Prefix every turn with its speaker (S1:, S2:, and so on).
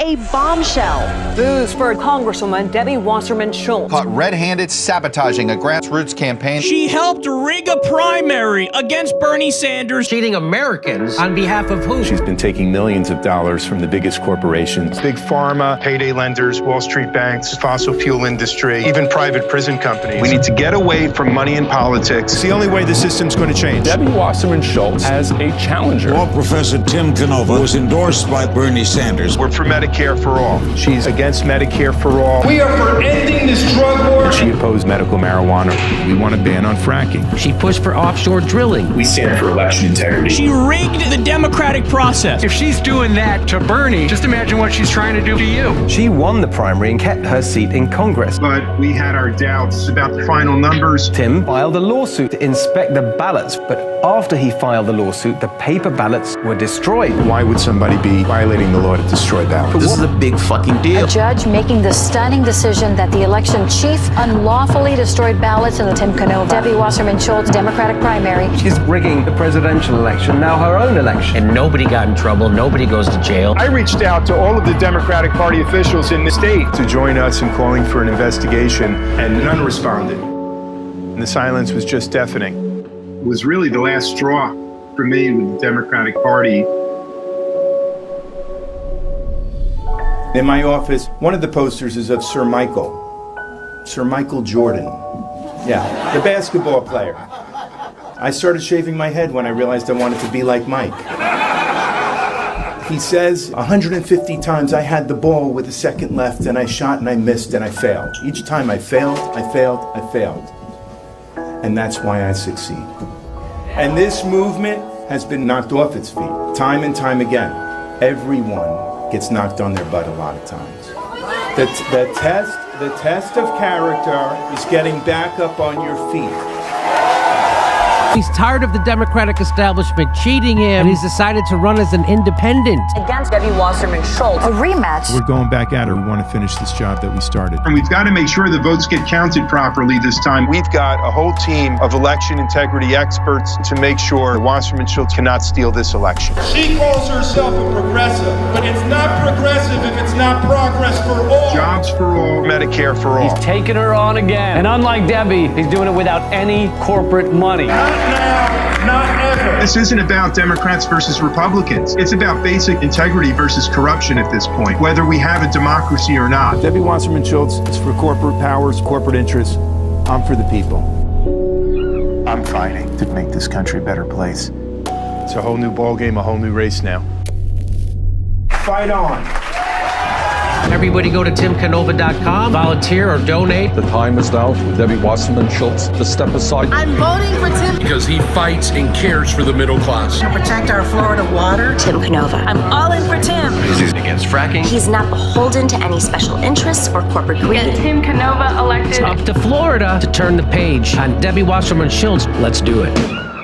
S1: a bombshell. Booze for Congresswoman Debbie Wasserman Schultz.
S2: Caught red-handed sabotaging a grassroots campaign.
S3: She helped rig a primary against Bernie Sanders.
S4: Cheating Americans on behalf of who?
S5: She's been taking millions of dollars from the biggest corporations.
S6: Big pharma, payday lenders, Wall Street banks, fossil fuel industry, even private prison companies. We need to get away from money in politics.
S5: It's the only way the system's going to change.
S7: Debbie Wasserman Schultz has a challenger.
S8: Law professor Tim Canova was endorsed by Bernie Sanders.
S6: We're for Medicare for all. She's against Medicare for all.
S9: We are for ending this drug war.
S5: She opposed medical marijuana. We want a ban on fracking.
S4: She pushed for offshore drilling.
S7: We stand for election integrity.
S3: She rigged the democratic process.
S10: If she's doing that to Bernie, just imagine what she's trying to do to you.
S11: She won the primary and kept her seat in Congress.
S6: But we had our doubts about the final numbers.
S11: Tim filed a lawsuit to inspect the ballots, but after he filed the lawsuit, the paper ballots were destroyed.
S5: Why would somebody be violating the law to destroy ballots?
S4: This is a big fucking deal.
S12: A judge making the stunning decision that the election chief unlawfully destroyed ballots in the Tim Canova, Debbie Wasserman Schultz Democratic primary.
S11: She's rigging the presidential election, now her own election.
S4: And nobody got in trouble. Nobody goes to jail.
S6: I reached out to all of the Democratic Party officials in the state
S5: To join us in calling for an investigation, and none responded. And the silence was just deafening.
S6: It was really the last straw for me with the Democratic Party.
S13: In my office, one of the posters is of Sir Michael Jordan. Yeah, the basketball player. I started shaving my head when I realized I wanted to be like Mike. He says 150 times I had the ball with a second left and I shot and I missed and I failed. Each time I failed. And that's why I succeed. And this movement has been knocked off its feet time and time again. Everyone gets knocked on their butt a lot of times. The test of character is getting back up on your feet.
S4: He's tired of the Democratic establishment cheating him, and he's decided to run as an independent.
S1: Against Debbie Wasserman Schultz.
S12: A rematch.
S5: We're going back at her. We want to finish this job that we started.
S6: And we've got to make sure the votes get counted properly this time. We've got a whole team of election integrity experts to make sure Wasserman Schultz cannot steal this election.
S9: She calls herself a progressive, but it's not progressive if it's not progress for all.
S6: Jobs for all, Medicare for all.
S10: He's taking her on again. And unlike Debbie, he's doing it without any corporate money.
S9: Not now, not ever.
S6: This isn't about Democrats versus Republicans. It's about basic integrity versus corruption at this point, whether we have a democracy or not.
S5: Debbie Wasserman Schultz is for corporate powers, corporate interests. I'm for the people. I'm fighting to make this country a better place. It's a whole new ballgame, a whole new race now.
S13: Fight on.
S4: Everybody go to timcanova.com, volunteer or donate.
S7: The time is now for Debbie Wasserman Schultz to step aside.
S12: I'm voting for Tim.
S7: Because he fights and cares for the middle class.
S12: To protect our Florida water. Tim Canova. I'm all in for Tim.
S11: He's against fracking.
S12: He's not beholden to any special interests or corporate greed.
S1: Get Tim Canova elected.
S4: Up to Florida to turn the page on Debbie Wasserman Schultz. Let's do it.